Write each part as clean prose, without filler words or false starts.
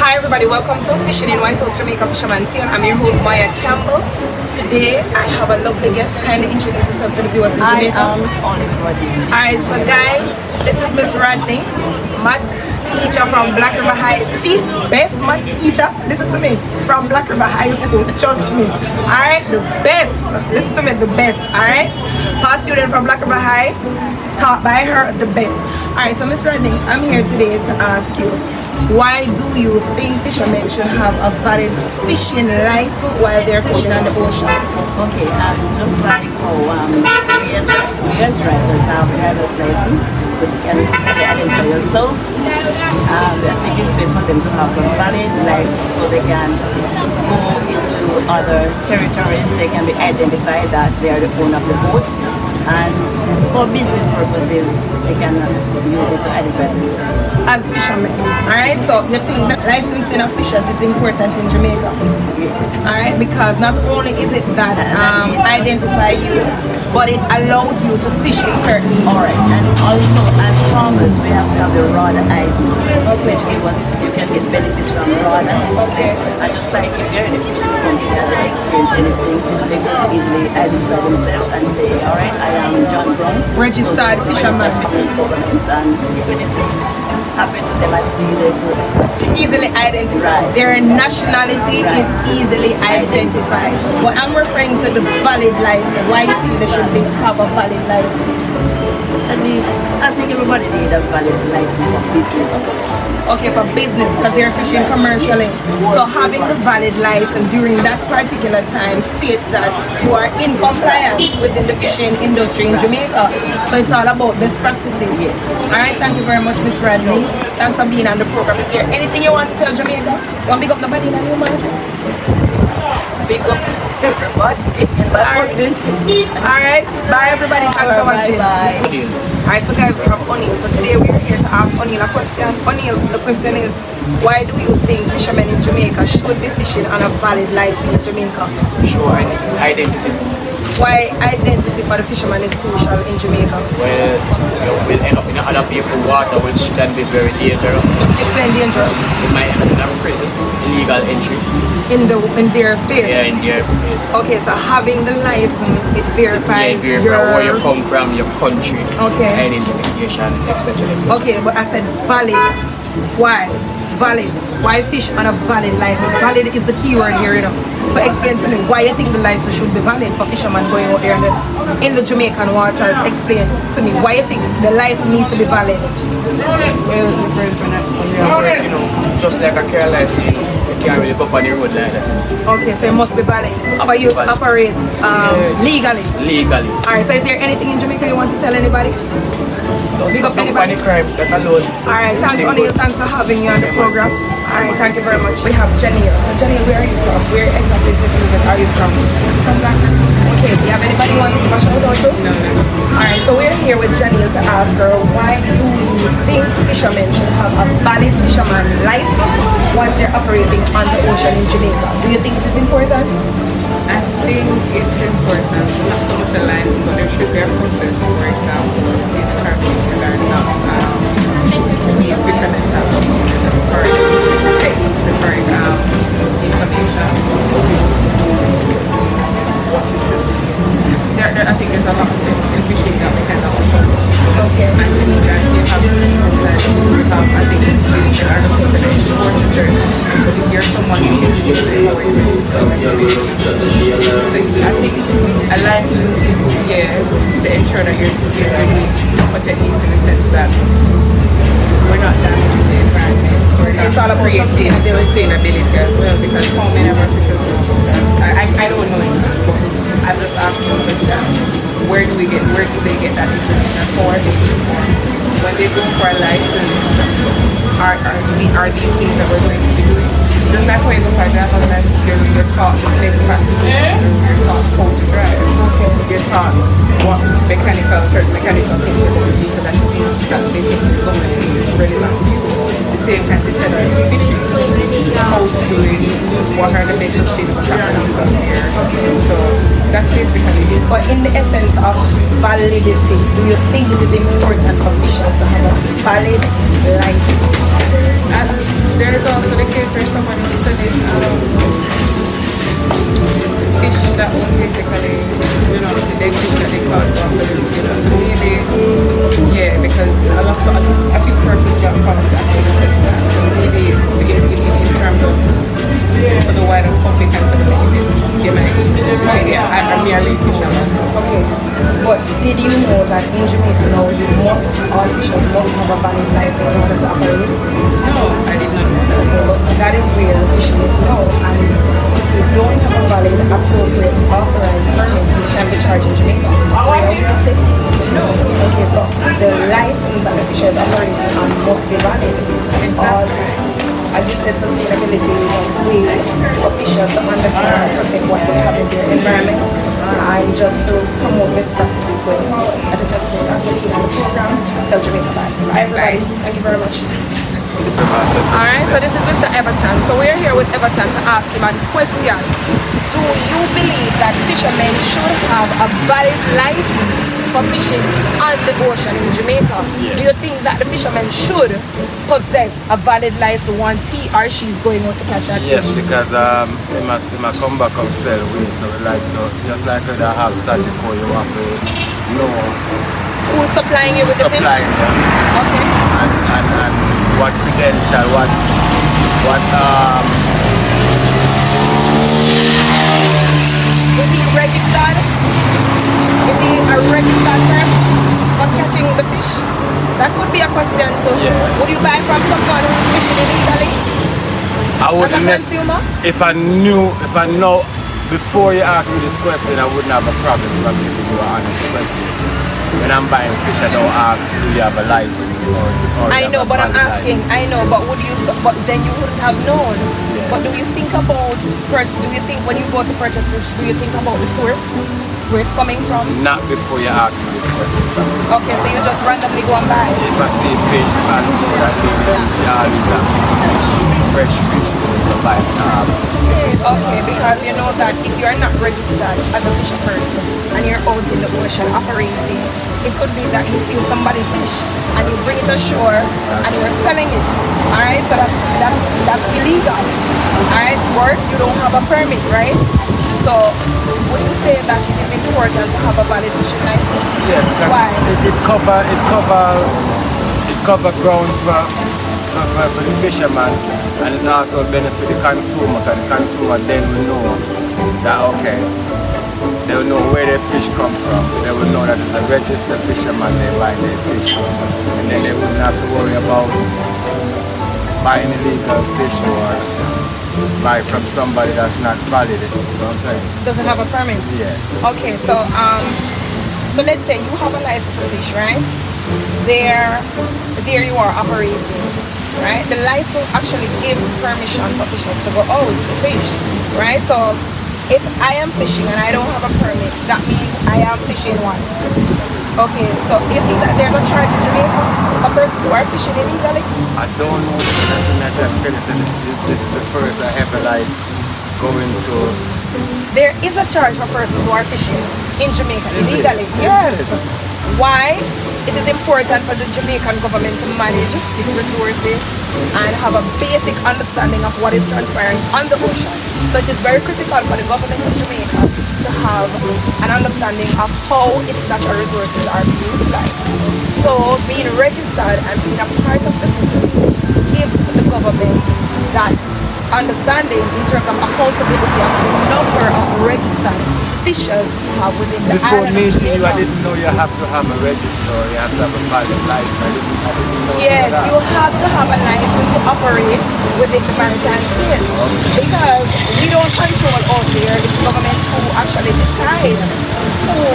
Hi everybody, welcome to Fishing in White House Jamaica Fisherman Team. I'm your host Maya Campbell. Today I have a lovely guest. Kindly introduce yourself to the viewers in Jamaica. I am Rodney. Alright, so guys, this is Miss Rodney, math teacher from Black River High. The best math teacher, listen to me, from Black River High School, trust me. Alright, the best, listen to me, the best. Alright, past student from Black River High, taught by her, the best. Alright, so Miss Rodney, I'm here today to ask you, why do you think fishermen should have a valid fishing license while they're fishing on the ocean? Okay, just like how US drivers have driver's license, but you can identify yourself. I think it's best for them to have a valid license so they can go into other territories. They can be identified that they are the owner of the boat, and for business purposes, they can use it to identify themselves. As fishermen, alright? So you think that licensing of fishers is important in Jamaica? Yes. Alright, because not only is it that identify you, but it allows you to fish in certain. Alright, and also as farmers, we have to have the rod ID, which give us, you can get benefits from rod ID. Okay. And just like if you're in a fishing company and they experience anything, they can easily identify themselves and say, alright, I am John Brown, Registered fisherman. And even if happen to them and see the group. Easily identified. Right. Their nationality is easily identified. But I'm referring to the valid license. Why do you think they should have a valid license? At least, I think everybody need a valid license for business. Okay, for business, because they're fishing commercially. So having the valid license during that particular time states that you are in compliance within the fishing industry in Jamaica. So it's all about best practices. Yes. Alright, thank you very much, Miss Rodney. Thanks for being on the program. Is there anything you want to tell Jamaica? You want to big up nobody in a new market? Big up everybody. Alright, bye everybody. Thanks for watching. Bye. Alright, so guys, we have O'Neil. So today we are here to ask O'Neil a question. O'Neil, the question is, why do you think fishermen in Jamaica should be fishing on a valid license in Jamaica? Sure, identity. Why identity for the fisherman is crucial in Jamaica? Well, you will end up in other people's water, which can be very dangerous. Explain dangerous. You might end up in prison, illegal entry. In their space? Yeah, in their space. Okay, so having the license, it verifies where you come from, your country, okay, identification, etc. etc. Okay, but I said valid. Why? Valid. Why fish on a valid license? Valid is the key word here, you know. So explain to me why you think the license should be valid for fishermen going out there in the Jamaican waters. Explain to me why you think the license needs to be valid. Well, different from that, you know, just like a car license, you know, you can't really go on the road like that. Okay, so it must be valid for you to operate legally. Legally. Alright, so is there anything in Jamaica you want to tell anybody? Just Big up anybody? crime, that alone. Alright, thanks O'Neil, thanks for having me on the program. Alright, thank you very much. We have Janelle. So Janelle, where are you from? Where exactly are you from? From Black River. Okay, so you have anybody you want to give a shout out to? No. Alright, so we're here with Janelle to ask her, why do you think fishermen should have a valid fisherman license once they're operating on the ocean in Jamaica? Do you think it is important? I think it's important, not so much the license, but there should be a process. For example, if families are not these fishermen have the correct techniques, the correct information, what you should do. I think there's a lot of things in fishing that we cannot do. Okay. And I think that you have I think it's there are the people that are important. But if you're someone who is I think a license, to ensure that you're doing proper techniques in the sense that we're not damaging the environment. It's all about sustainability as well, because so many of our fishermen, I don't know it, but I've just asked them where do they get that information, how are they informed? When they go for a license, are these things that we're going to be doing? Just like when you go for a driver's license, you're taught the same practices, you're taught how to drive, you're taught what certain mechanical things are going to be, because that's the thing that they think is going to be relevant to you. The same kind of set of fishing, how to do it, what are the best sustainable practices out here. So that's basically it. But in the essence of validity, do you think it is important for fishers to have a valid license? There is also the case where someone is selling fish that was basically, they fish that they caught from maybe, yeah, because a few persons got caught actually selling that. So maybe in terms of for the wider public and for the ladies, you might say, yeah, I'm merely fisherman. Okay, but did you know that in Jamaica now all fishers must have a valid license in order to operate? No, I did not know that. Okay, but that is where the fishermen know. And if you don't have a valid, appropriate, authorized permit, you can be charged in Jamaica. Are you aware of this? No. Okay, so the license that the fishers operate on must be valid. As you said, sustainability is a way for fishers to understand and protect what they have in their environment and just to promote best practices going forward. I just want to say that for being on the program. Tell Jamaica bye. Bye everybody. Thank you very much. Alright, so this is Mr. Everton. So we're here with Everton to ask him a question. Do you believe that fishermen should have a valid license for fishing on the ocean in Jamaica? Yes. Do you think that the fisherman should possess a valid license once he or she is going out to catch a Yes, fish? because they must come back and sell away. So like just like they have started for you have to know Who's supplying you with the fish? supplying them Okay. and what credential, what Is he registered? Is he a registered person for catching the fish? That could be a question too. Yes. Would you buy from someone who's fishing illegally? I As a wouldn't consumer? if I know before you ask me this question, I wouldn't have a problem if I'm giving you an honest question. When I'm buying fish, I don't ask, do you have a license or I know, but I'm asking. I know, but but then you wouldn't have known. Yeah. But do you think about do you think when you go to purchase fish, do you think about the source, where it's coming from? Not before you ask me this question. Okay, so you just randomly go and buy. If I see fish, I know that they always have fresh fish to buy. Okay, because you know that if you're not registered as a fisher person and you're out in the ocean operating, it could be that you steal somebody's fish and you bring it ashore and you're selling it. Alright, so that's illegal. Alright, worse, you don't have a permit, right? So would you say that it is important to have a valid fishing license? Yes, Why? it cover grounds for the fisherman, and it also benefit the consumer, because the consumer then will know that okay, they will know where their fish come from. They will know that it's a registered fisherman they buy their fish from, and then they wouldn't have to worry about buying illegal fish or buy from somebody that's not valid. You know what I'm saying? Doesn't have a permit? Yeah. Okay, so let's say you have a license to fish, right? There you are operating, right? The license actually gives permission for fishers to go out to fish, right? So if I am fishing and I don't have a permit, that means I am fishing one. Okay, so you think that there's a charge in Jamaica for persons who are fishing illegally? I don't know nothing like that. This is the first I ever like going to. There is a charge for persons who are fishing in Jamaica Is it? illegally. Yes. Why? It is important for the Jamaican government to manage its resources and have a basic understanding of what is transpiring on the ocean. So it is very critical for the government of Jamaica to have an understanding of how its natural resources are being utilized. So being registered and being a part of the system gives the government that understanding in terms of accountability of the number of registered fishers we have within the Before island of meeting you, I Jamaica. didn't know you have to have a register, you have to have a valid license. I didn't know Yes, that. you have to have a license to operate within the maritime space because we don't control out there. It's government who actually decide who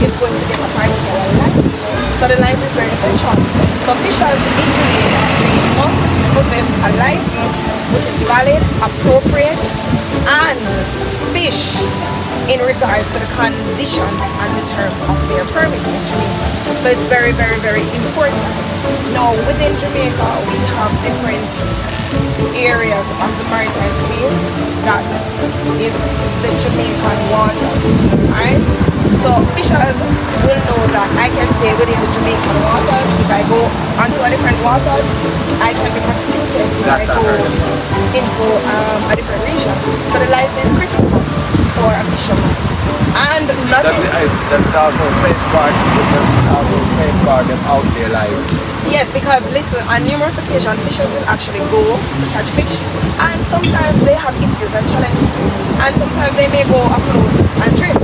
is going to get a particular license. So the license is very essential. So fishers in Jamaica must possess a license which is valid, appropriate, and fish in regards to the condition and the terms of their permit in Jamaica. So it's very, very, very important. Now, within Jamaica, we have different areas of the maritime space that is the Jamaican waters, alright? So fishers will know that I can stay within the Jamaican waters. If I go onto a different water, I can be prosecuted if I go into a different region. So the license is critical for a fisherman. And nothing. That also safeguard them out there like. Yes, because listen, on numerous occasions, fishers will actually go to catch fish, and sometimes they have issues and challenges, and sometimes they may go afloat and drift,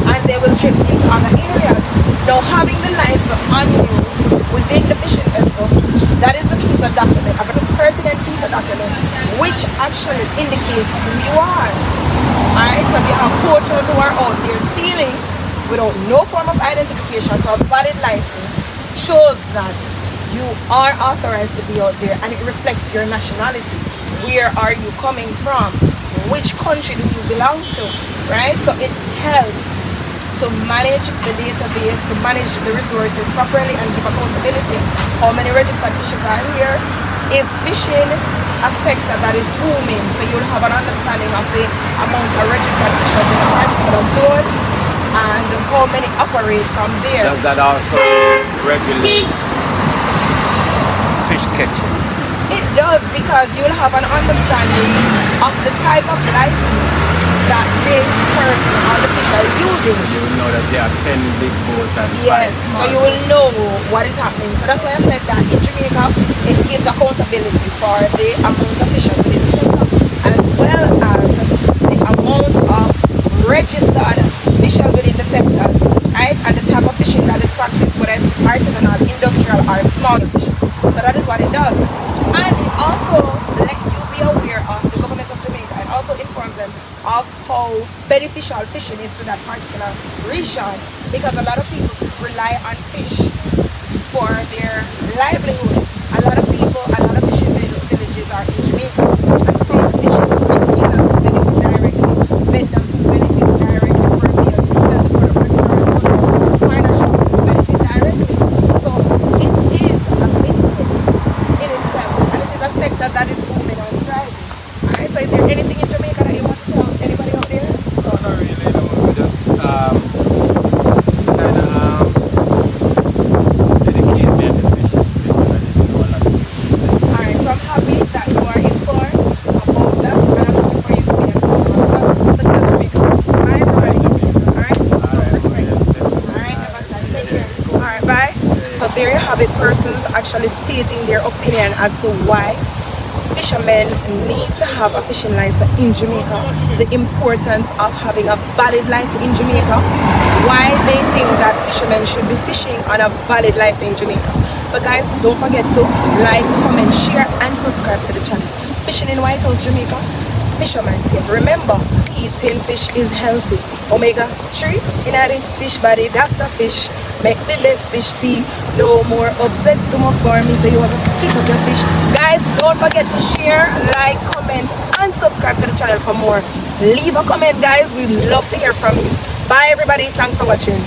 and they will drift into other areas. Now, having the license on you within the fishing vessel, that is the piece of document, a very pertinent piece of document, which actually indicates who you are. Alright, because you have poachers who are out there stealing without no form of identification, so a valid license shows that you are authorized to be out there, and it reflects your nationality. Where are you coming from? Which country do you belong to? Right? So it helps to manage the database, to manage the resources properly and give accountability. How many registered fishers are here? Is fishing a sector that is booming? So you'll have an understanding of the amount of registered fishers in a particular zone and how many operate from there. Does that also regulate fish catching? It does, because you'll have an understanding of the type of license that this person or the fisher is using. So you will know that there are 10 big boats and 5 Yes, small so you will know what is happening. So that's why I said that in Jamaica, it gives accountability for the amount of fishers within the sector, as well as the amount of registered fishers within the sector, right? And the type of fishing that is practiced, whether it's artisanal, industrial, or small fish. So that is what it does. And it also lets you be aware of the government of Jamaica, and also informs them of how beneficial fishing is to that particular region, because a lot of people rely on fish for their livelihood. A lot of people, a lot of fishing villages are in Jamaica, and from fishing, people benefit directly, vendors benefit directly, farmers sell the product, restaurants, minor shops benefit directly. So it is a business in itself, and it is a sector that is booming and thriving. Alright, so is there anything in Jamaica that you want to tell anybody out there? No, not really. No. We just kind of dedicate them to fishing. Alright, so I'm happy that you are informed about that, and I'm happy for you to be informed. So tell Jamaica. Bye everybody. Alright, alright, have a time. Take care. Alright, bye. So there you have it, persons actually stating their opinion as to why fishermen need to have a fishing license in Jamaica, the importance of having a valid license in Jamaica, why they think that fishermen should be fishing on a valid license in Jamaica. So guys, don't forget to like, comment, share and subscribe to the channel. Fishing in White House, Jamaica, fisherman tip. Remember, eating fish is healthy. Omega-3 in the fish body, Dr. Fish, make the best fish tea. No more upsets to more for me, so you want to eat up your fish. Guys, don't forget to share, like, comment and subscribe to the channel for more. Leave a comment, guys. We'd love to hear from you. Bye everybody, thanks for watching.